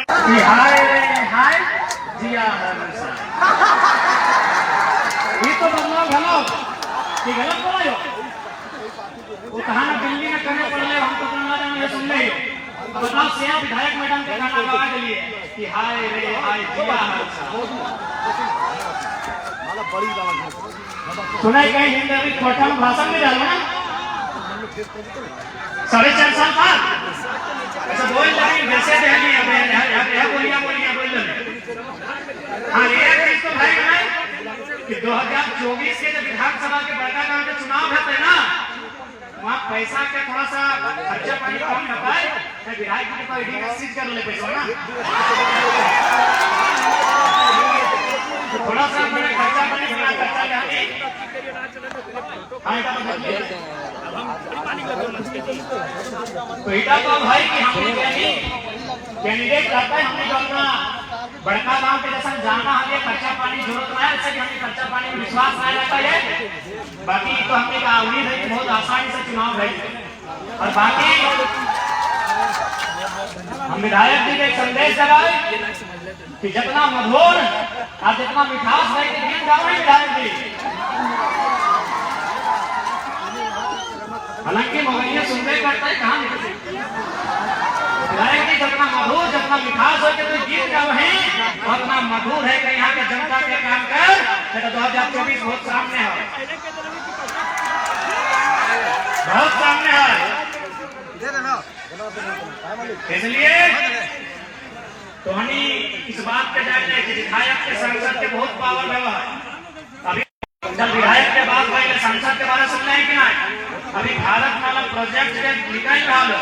हाय रे हाय जिया ये तो बदलाव घलो कि गलत बोला यो वो कहा ना दिल्ली में करने पड़ ले हम तो ना जाने सुन ले बताओ सिया विधायक मैडम के गाना गवा के लिए कि हाय रे हाय जिया बड़ी सुनाई कहीं हिंदी में खोटा में भाषण में डालो ना 4.5 साल बाद ऐसा बोल रही वैसे नहीं बोलिया बोल हाँ ये चीज तो भाई कि 2024 के जब विधानसभा के बड़का गांव के चुनाव होते हैं ना वहाँ पैसा के थोड़ा सा खर्चा पानी कम होता है विधायक जी को सीज कर ले पैसा ना थोड़ा सा मैंने खर्चा पानी बना खर्चा तो इतना तो भाई कि हमने कैंडिडेट करता है हमने अपना बड़का गांव के जैसा जाना हमें खर्चा पानी जरूरत ना है ऐसे कि हमें खर्चा पानी में विश्वास ना रहता है बाकी तो हमने कहा उम्मीद है कि बहुत आसानी से चुनाव है और बाकी हम विधायक जी के संदेश लगाए कि जितना मधुर और जितना मिठास है कि गीत गाओ विधायक जी हालांकि मोबाइल सुनते करते कहाँ निकलते विधायक जी जितना मधुर जितना मिठास हो तो गीत गाओ है उतना मधुर है कि यहाँ के जनता के काम कर 2024 बहुत सामने है बहुत सामने है इसलिए तो हम इस बात पे जाने कि विधायक के सांसद के बहुत पावर है अभी जब विधायक के बाद भाई सांसद के बारे में सुनना है कि नहीं अभी भारत माला प्रोजेक्ट के निकल रहा है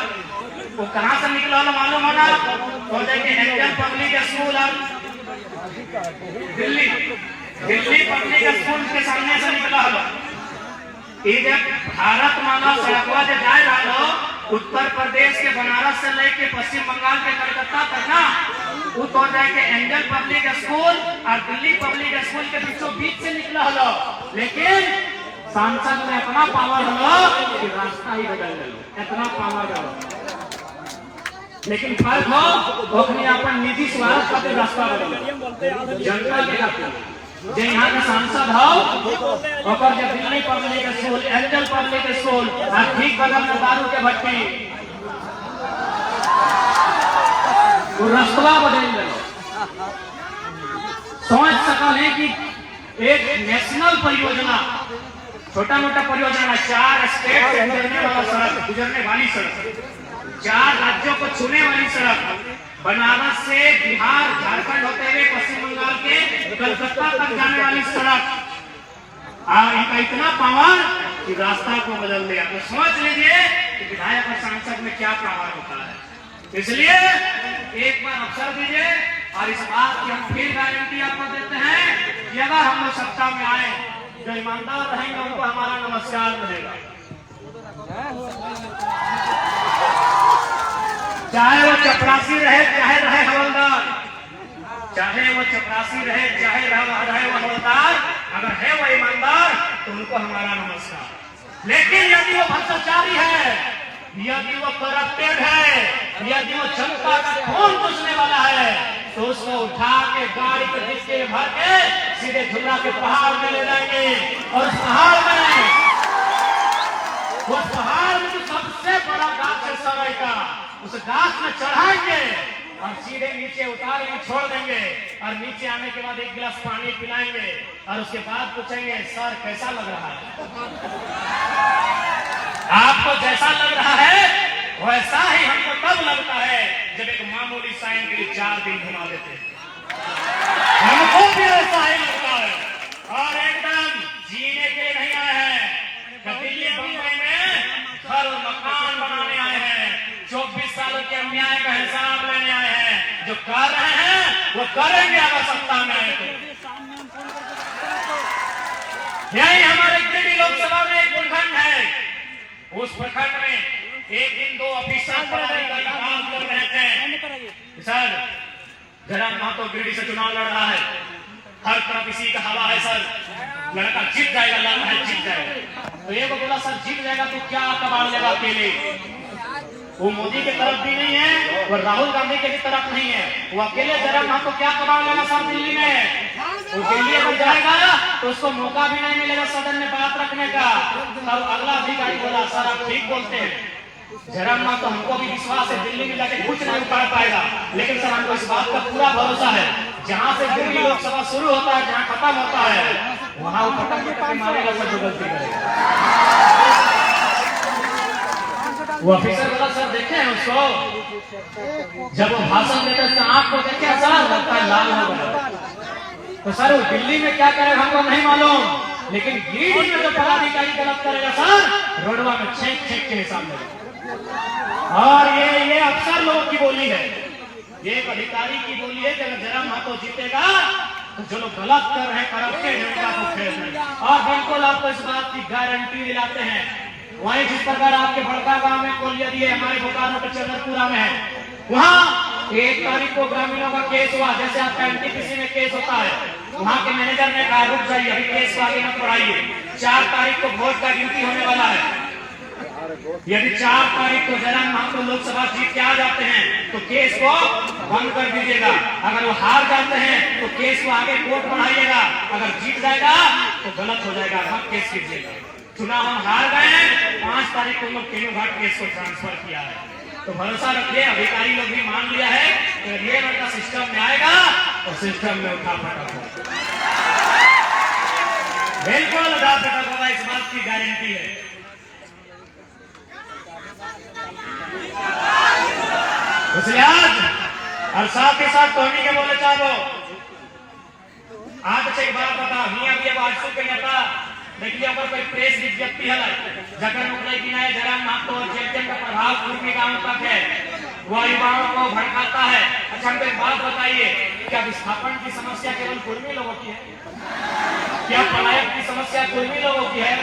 वो कहाँ से निकला मालूम होना प्रोजेक्ट एंजल पब्लिक स्कूल और दिल्ली पब्लिक स्कूल के सामने से निकला है ये जब भारत माला सड़कवा से जा रहा हो उत्तर प्रदेश के बनारस से लेके पश्चिम बंगाल के कलकत्ता तक ना वो तो जाके एंजल पब्लिक स्कूल और दिल्ली पब्लिक स्कूल के बीचों बीच से निकला हो लेकिन सांसद में इतना पावर हो कि रास्ता ही बदल गया इतना पावर हो लेकिन फर्क हो अपने अपन निजी स्वार्थ का रास्ता बदल जनता के खातिर जो यहाँ के सांसद हो और जब Delhi public school angel public school और ठीक बगल में दारू के भट्टी वो रास्ता बदल गए समझ सका है कि एक नेशनल परियोजना छोटा मोटा परियोजना 4 स्टेट से गुजरने वाली सड़क 4 राज्यों को छूने वाली सड़क बनारस से बिहार झारखंड होते हुए पश्चिम बंगाल के कलकत्ता तक जाने वाली सड़क इनका इतना पावर कि रास्ता को बदल दिया तो समझ लीजिए कि विधायक और सांसद में क्या पावर होता है इसलिए एक बार अवसर दीजिए और इस बात की हम फिर गारंटी आपको देते हैं कि अगर हम लोग सत्ता में आए जो ईमानदार रहेंगे उनको हमारा नमस्कार मिलेगा चाहे वो चपरासी रहे चाहे रहे हवलदार चाहे वो चपरासी रहे चाहे रहे वो हवलदार अगर है वो ईमानदार तो उनको हमारा नमस्कार लेकिन यदि वो भ्रष्टाचारी है यदि वो करप्टेड है यदि वो जनता का खून चूसने वाला है तो उसको उठा के गाड़ी के डिक्की में भर के सीधे झुर्रा के पहाड़ में ले जाएंगे और उस पहाड़ में जो सबसे बड़ा गाछ है सराय का उस गाछ में चढ़ाएंगे और सीधे नीचे उतारेंगे छोड़ देंगे और नीचे आने के बाद 1 गिलास पानी पिलाएंगे और उसके बाद पूछेंगे सर कैसा लग रहा है आपको जैसा लग रहा है वैसा ही हमको तब लगता है जब एक मामूली साइन के लिए 4 दिन घुमा देते हैं हमको भी ऐसा ही लगता है और एकदम जीने के लिए नहीं आए हैं दिल्ली बंबई में घर और मकान बनाने आए हैं 24 सालों के अन्याय का हिसाब लेने आए हैं जो कर रहे हैं वो करेंगे अगर सत्ता में आए तो यही हमारे गिरिडीह लोकसभा में एक प्रखंड है उस प्रखंड में एक दिन 2 ऑफिसर काम कर रहे थे सर जरा महतो गिरिडीह से चुनाव लड़ रहा है हर तरफ इसी का हवा है सर लड़का जीत जाएगा लड़ना है जीत जाएगा तो ये को बोला सर जीत जाएगा तो क्या कबाड़ लेगा अकेले वो मोदी की तरफ भी नहीं है, वो राहुल गांधी के भी तरफ नहीं है। वो अकेले जयराम महतो क्या करवाएगा सर दिल्ली में? वो दिल्ली अगर जाएगा तो उसको मौका भी नहीं मिलेगा सदन में बात रखने का। तब अगला अधिकारी बोला, सर आप ठीक बोलते हैं, जयराम महतो हमको भी विश्वास है दिल्ली में जाके कुछ नहीं उखाड़ पाएगा, लेकिन सर हमको इस बात का पूरा भरोसा है, जहां से दिल्ली लोकसभा शुरू होता है, जहां खत्म होता है, वहां वो पटक पटक मारेगा सर जो गलती करेगा। वो ऑफिसर बोला, सर देखे हैं उसको, जब वो भाषण देते उसका आंख को देखे सर लगता है लाल हो गया। तो सर वो दिल्ली में क्या करेगा हमको नहीं मालूम, लेकिन गिरिडीह में जो पदाधिकारी गलत करेगा सर रोडवा में छेक छेक के हिसाब में। और ये अफसर लोगों की बोली है, ये एक अधिकारी की बोली है कि अगर जयराम महतो जीतेगा तो जो लोग गलत कर रहे हैं, करप्टेड है, उनका तो खेल है। और बिल्कुल आपको इस बात की गारंटी दिलाते हैं, वहीं जिस प्रकार आपके बड़का गांव में कोलियरी हमारे बोकारो के चंद्रपुरा में है, वहाँ 1 तारीख को ग्रामीणों का केस हुआ, जैसे आपका एनटीपीसी में केस होता है, वहाँ के मैनेजर ने कहा रुक जाइए, अभी केस को आगे मत बढ़ाइए, 4 तारीख को वोट का गिनती होने वाला है। यदि 4 तारीख को जयराम महतो लोकसभा जीत के आ जाते हैं तो केस को बंद कर दीजिएगा, अगर वो हार जाते हैं तो केस को आगे कोर्ट बढ़ाइएगा, अगर जीत जाएगा तो गलत हो जाएगा, मत केस कीजिएगा। चुनाव हम हार गए, 5 तारीख को लोग केनू घाट केस को ट्रांसफर किया है, तो भरोसा रखिए, अधिकारी लोग भी मान लिया है कि ये लड़का सिस्टम में आएगा और सिस्टम में उठा पटक होगा, बिल्कुल उठा पटक होगा, इस बात की गारंटी है। इसलिए आज और साथ ही साथ टोनी के बोले चाहो आज एक बात बता, मियां भी आजकल के नेता देखिए अगर कोई प्रेस विज्ञप्ति है जगह मुकलाई की नए जयराम महतो और जेएमएम का प्रभाव पूर्वी गांव तक है, वह युवाओं को भड़काता है। अच्छा हमको एक बात बताइए, क्या विस्थापन की समस्या केवल कुर्मी लोगों की है? क्या पलायन की समस्या कुर्मी लोगों की है?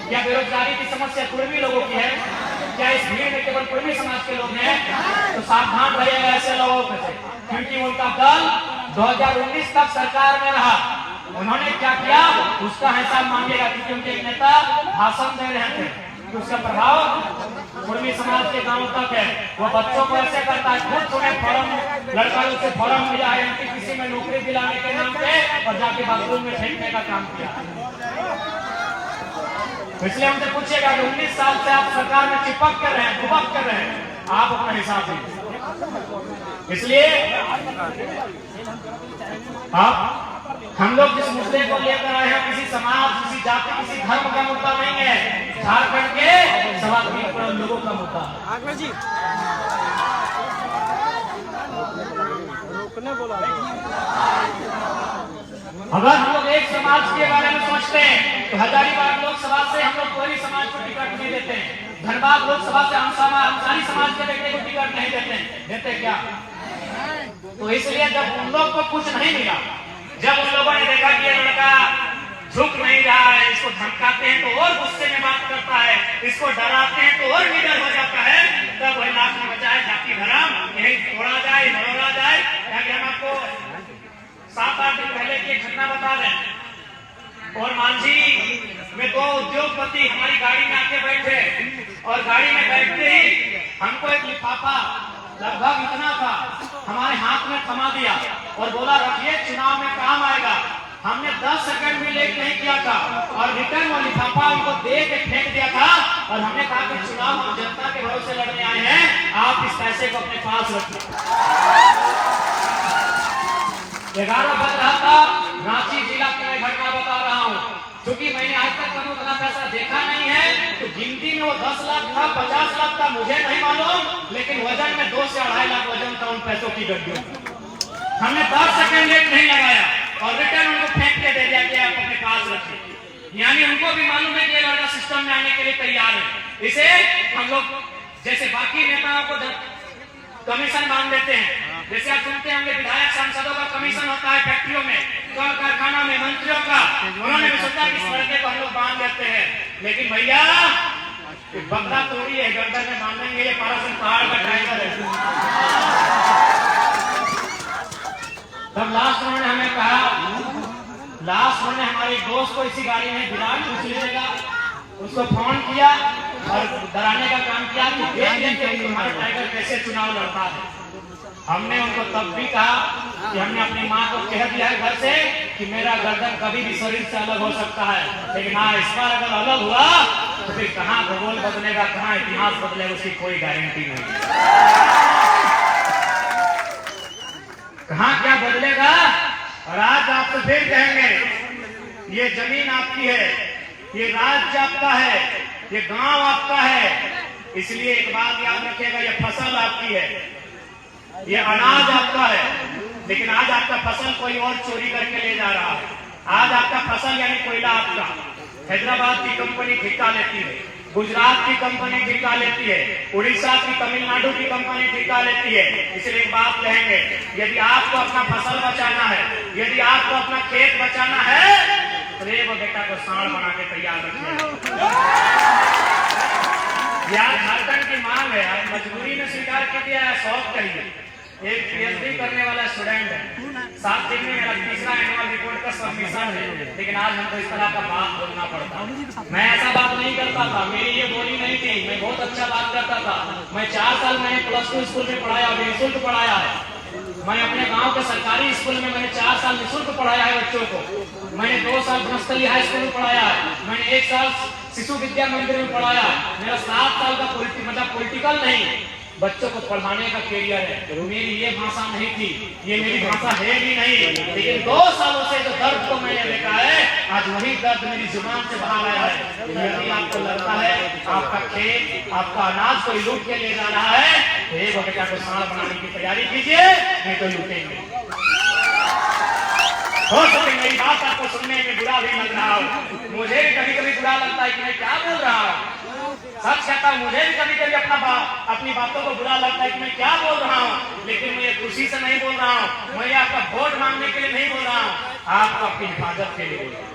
क्या बेरोजगारी की समस्या कुर्मी लोगों की है? क्या इस भीड़ में केवल कुर्मी समाज के लोग हैं? तो सावधान रहिएगा ऐसे लोगों से, क्योंकि उनका दल 2019 तक सरकार में रहा, उन्होंने क्या किया उसका हिसाब मांगेगा, क्योंकि उनके एक नेता भाषण दे रहे थे कि उसका प्रभाव कुर्मी समाज के गांवों तक है। वो बच्चों को ऐसे करता है, खुद सुने फॉर्म लड़का से फॉर्म मिला है एनटीपीसी में नौकरी दिलाने के नाम पे, और जाके बाथरूम में फेंकने का काम किया। इसलिए हमसे पूछेगा कि 19 साल से आप सरकार में चिपक कर रहे हैं, दुबक कर रहे हैं, आप अपना हिसाब दीजिए। इसलिए आप हम लोग जिस मुद्दे को लेकर आए हैं, किसी समाज, किसी जाति, किसी धर्म का मुद्दा नहीं है, झारखंड के 3.25 करोड़ लोगों का मुद्दा है। अगर हम लोग एक समाज के बारे में सोचते हैं तो हजारीबाग लोकसभा से हम लोग कोई समाज को टिकट नहीं देते हैं, धनबाद लोकसभा से अंसारी समाज के बेटे को टिकट नहीं देते क्या? तो इसलिए जब उन लोग को कुछ नहीं मिला, जब उन लोगों ने देखा कि ये लड़का झुक नहीं रहा है, इसको धमकाते हैं तो और गुस्से में बात करता है, इसको डराते हैं तो और निडर हो जाता है, तब वही लाख में बचाए जाति धर्म यही तोड़ा जाए, मरोड़ा जाए। हम आपको 7-8 दिन पहले की एक घटना बता दें, और मांझी में 2 उद्योगपति हमारी गाड़ी में आके बैठे, और गाड़ी में बैठते ही हमको एक लिफाफा लगभग इतना था हमारे हाथ में थमा दिया और बोला रखिए चुनाव में काम आएगा। हमने 10 सेकंड भी लेट नहीं किया था और रिटर्न वो लिफाफा उनको दे के फेंक दिया था, और हमने कहा कि चुनाव हम जनता के भरोसे लड़ने आए हैं, आप इस पैसे को अपने पास रखिए। 11 बज रहा था, रांची जिला की मैं घटना बता रहा हूँ, क्योंकि मैंने आज तक कभी उतना पैसा देखा नहीं है, तो गिनती में वो 10 लाख था, 50 लाख था, मुझे नहीं मालूम, लेकिन वजन में 2 से 2.5 लाख वजन था उन पैसों की गड्डियों। हमने 10 सेकंड लेट नहीं लगाया और रिटर्न उनको फेंक के दे दिया कि आप अपने पास रखिए। यानी उनको भी मालूम है कि ये लड़का सिस्टम में आने के लिए तैयार है। इसे हम लोग जैसे बाकी नेताओं को कमीशन बांध देते हैं, जैसे आप सुनते होंगे विधायक सांसदों का कमीशन होता है फैक्ट्रियों में, कल कारखाना में, मंत्रियों का, उन्होंने भी सोचा कि इस लड़के को हम लोग बांध देते हैं, लेकिन भैया बकरा तोड़ी है, गर्दन में बांधेंगे, ये पारासिन पहाड़ का टाइगर है। तब लास्ट उन्होंने हमें कहा, लास्ट उन्होंने हमारे दोस्त को इसी गाड़ी में विराट पूछ लीजिएगा, उसको फोन किया, और डराने का काम किया कि देख देख के तुम्हारा टाइगर कैसे चुनाव लड़ता है। हमने उनको तब भी कहा कि हमने अपनी माँ को कह दिया है घर से कि मेरा गर्दन कभी भी शरीर से अलग हो सकता है, लेकिन हाँ इस बार अगर अलग हुआ तो फिर कहाँ भूगोल बदलेगा, कहाँ इतिहास बदलेगा, उसकी कोई गारंटी नहीं। कहाँ क्या बदलेगा। और आज आपको फिर कहेंगे ये जमीन आपकी है, ये राज्य आपका है, ये गांव आपका है, इसलिए एक बात याद रखिएगा, ये फसल आपकी है, ये अनाज आपका है, लेकिन आज आपका फसल कोई और चोरी करके ले जा रहा है। आज आपका फसल यानी कोयला आपका हैदराबाद की कंपनी ठेका लेती है, गुजरात की कंपनी ठेका लेती है, उड़ीसा की, तमिलनाडु की कंपनी ठेका लेती है। इसलिए एक बात कहेंगे, यदि आपको अपना फसल बचाना है, यदि आपको अपना खेत बचाना है, तो वो बेटा को सांड बना के तैयार रखिए। यार झारखंड की मांग है, आज मजबूरी में स्वीकार कर दिया है, शौक करिए। एक पीएचडी करने वाला स्टूडेंट है, 7 दिन में मेरा तीसरा एनुअल रिपोर्ट का सबमिशन है, लेकिन आज हमको इस तरह का बात बोलना पड़ता। मैं ऐसा बात नहीं करता था, मेरी ये बोली नहीं थी, मैं बहुत अच्छा बात करता था। मैं 4 साल मैंने +2 स्कूल में पढ़ाया और निःशुल्क पढ़ाया है। मैं अपने गांव के सरकारी स्कूल में मैंने 4 साल निःशुल्क पढ़ाया है बच्चों को। मैंने 2 साल बनस्थली हाई स्कूल में पढ़ाया है, मैंने 1 साल शिशु विद्या मंदिर में पढ़ाया। मेरा 7 साल का पॉलिटिकल नहीं, बच्चों को पढ़ाने का कैरियर है। मेरी ये भाषा नहीं थी, ये मेरी भाषा है भी नहीं, लेकिन 2 सालों से जो दर्द को मैंने देखा है, आज वही दर्द मेरी जुबान से बाहर आया है। यदि आपको लगता है आपका खेत, आपका अनाज कोई लूट के ले जा रहा है, तो एक बेटा को सांड बनाने की तैयारी कीजिए, नहीं तो लूटेंगे। हो सके मेरी बात आपको सुनने में बुरा भी लग रहा हो, मुझे भी कभी कभी बुरा लगता है कि मैं क्या बोल रहा हूँ। सच कहता हूँ, मुझे भी कभी कभी अपनी बातों को बुरा लगता है कि मैं क्या बोल रहा हूँ, लेकिन मैं ये खुशी से नहीं बोल रहा हूँ, मैं आपका वोट मांगने के लिए नहीं बोल रहा हूँ, आपको अपनी हिफाजत के लिए बोल रहा हूँ।